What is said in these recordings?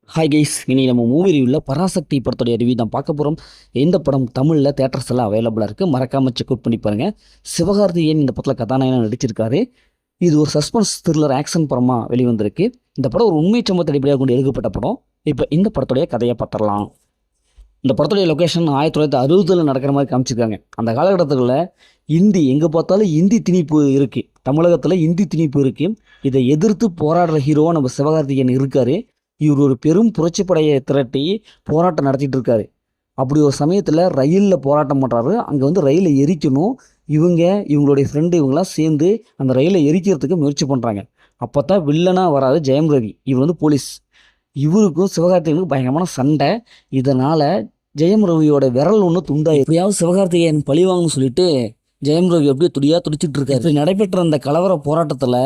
Hi guys, இனி நம்ம movie ரிவ்யூவில் பராசக்தி படத்துடைய ரிவ்யூ தான் பார்க்க போகிறோம். எந்த படம் தமிழில் தேட்டர்ஸ் எல்லாம் அவைலபிளாக இருக்குது, மறக்காமல் செக் அவுட் பண்ணி பாருங்கள். சிவகார்த்திகேயன் இந்த படத்தில் கதாநாயகனாக நடிச்சிருக்காரு. இது ஒரு சஸ்பென்ஸ் த்ரில்லர் ஆக்ஷன் படமாக வெளிவந்திருக்கு. இந்த படம் ஒரு உண்மை சம்பவத்தை அடிப்படையாக கொண்டு எடுக்கப்பட்ட படம். இப்போ இந்த படத்துடைய கதையை பார்த்துடலாம். இந்த படத்துடைய லொக்கேஷன் 1960 நடக்கிற மாதிரி காமிச்சிருக்காங்க. அந்த காலகட்டத்தில் இந்தி எங்கே பார்த்தாலும் இந்தி திணிப்பு இருக்குது. தமிழகத்தில் இந்தி திணிப்பு இருக்குது. இதை எதிர்த்து போராடுற ஹீரோவாக நம்ம சிவகார்த்திகேயன் இருக்கார். இவர் ஒரு பெரும் புரட்சிப்படையை திரட்டி போராட்டம் நடத்திட்டு இருக்காரு. அப்படி ஒரு சமயத்தில் ரயிலில் போராட்டம் பண்ணுறாரு. அங்கே வந்து ரயிலை எரிக்கணும். இவங்களுடைய ஃப்ரெண்டு இவங்களாம் சேர்ந்து அந்த ரயிலை எரிக்கிறதுக்கு முயற்சி பண்ணுறாங்க. அப்போ தான் வில்லனாக வராது ஜெயம் ரவி. இவர் வந்து போலீஸ். இவருக்கும் சிவகார்த்திகேயனுக்கும் பயங்கரமான சண்டை. இதனால் ஜெயம் ரவியோட விரல் ஒன்று துண்டாயி எப்படியாவது சிவகார்த்திகேயன் பழிவாங்கன்னு சொல்லிட்டு ஜெயம் ரவி அப்படியே துடிச்சிட்டு இருக்காரு. இப்படி நடைபெற்ற அந்த கலவர போராட்டத்தில்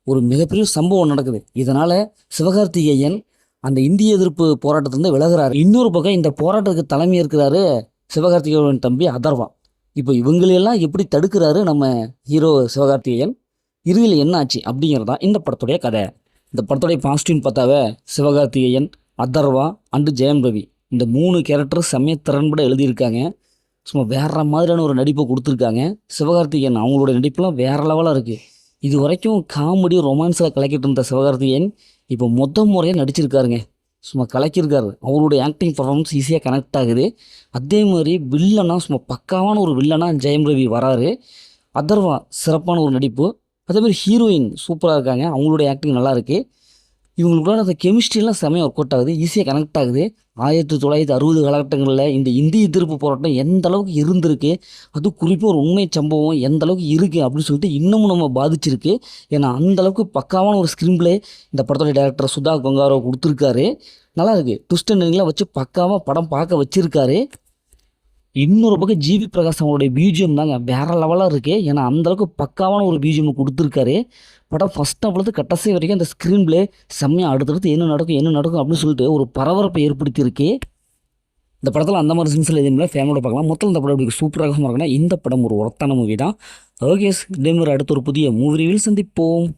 ஒரு மிகப்பெரிய சம்பவம் நடக்குது. இதனால் சிவகார்த்திகேயன் அந்த இந்திய எதிர்ப்பு போராட்டத்திலேருந்து விலகிறாரு. இன்னொரு பக்கம் இந்த போராட்டத்துக்கு தலைமை இருக்கிறாரு சிவகார்த்திகேயன் தம்பி அதர்வா. இப்போ இவங்களெல்லாம் எப்படி தடுக்கிறாரு நம்ம ஹீரோ சிவகார்த்திகேயன், இறுதியில் என்ன ஆச்சு அப்படிங்கிறது தான் இந்த படத்துடைய கதை. இந்த படத்துடைய பாசிட்டிவ்னு பார்த்தாவே சிவகார்த்திகேயன், அதர்வா அண்டு ஜெயம் ரவி இந்த 3 கேரக்டர் செம்மைய திறன்பட எழுதியிருக்காங்க. சும்மா வேற மாதிரியான ஒரு நடிப்பை கொடுத்துருக்காங்க. சிவகார்த்திகேயன் அவங்களோட நடிப்புலாம் வேற லெவலாக இருக்குது. இது வரைக்கும் காமெடி ரொமான்ஸில் கலக்கிட்டு இருந்த சிவகார்த்திகேயன் இப்போ முறையாக நடிச்சிருக்காருங்க. சும்மா கலக்கியிருக்காரு. அவருடைய ஆக்டிங் பர்ஃபார்மன்ஸ் ஈஸியாக கனெக்ட் ஆகுது. அதே மாதிரி வில்லனா சும்மா பக்காவான ஒரு வில்லனா ஜெயம் ரவி வராரு. அதர்வா சிறப்பான ஒரு நடிப்பு. அதேமாதிரி ஹீரோயின் சூப்பராக இருக்காங்க. அவங்களுடைய ஆக்டிங் நல்லா இருக்குது. இவங்களுக்குள்ள அந்த கெமிஸ்ட்ரிலாம் செமையாக ஒர்க் அவுட் ஆகுது, ஈஸியாக கனெக்ட் ஆகுது. 1960 காலகட்டங்களில் இந்த இந்திய எதிர்ப்பு போராட்டம் எந்த அளவுக்கு இருந்திருக்கு, அது குறிப்பாக ஒரு உண்மை சம்பவம் எந்த அளவுக்கு இருக்குது அப்படின்னு சொல்லிட்டு இன்னமும் நம்ம பாதிச்சிருக்கு. ஏன்னா அந்தளவுக்கு பக்காவான ஒரு ஸ்க்ரீன் பிளே இந்த படத்தோட டேரக்டர் சுதா கொங்காரோ கொடுத்துருக்காரு. நல்லா இருக்குது. ட்விஸ்ட் அண்ட் எண்டிங்லாம் வச்சு பக்காவாக படம் பார்க்க வச்சிருக்காரு. இன்னொரு பக்கம் ஜிவி பிரகாஷ் அவங்களுடைய பிஜிஎம் தாங்க வேற லெவலாக இருக்குது. ஏன்னா அந்தளவுக்கு பக்காவான ஒரு பிஜிஎம் கொடுத்துருக்காரு. படம் ஃபஸ்ட் ஆஃப்லேருந்து கடைசி வரைக்கும் அந்த ஸ்க்ரீன் பிளே செம்மையாக அடுத்தடுத்து என்ன நடக்கும் அப்படின்னு சொல்லிட்டு ஒரு பரபரப்பை ஏற்படுத்தியிருக்கு. இந்த படத்தில் அந்த மாதிரி சீன்ஸில் எதுவுமே ஃபேமிலியோட பார்க்கலாம். மொத்தம் இந்த படம் எப்படி சூப்பராக இருக்குன்னா இந்த படம் ஒரு ஒர்த்தான மூவி தான். ஓகே, இதே மாதிரி அடுத்த ஒரு புதிய மூவி ரிவ்யூவில் சந்திப்போம்.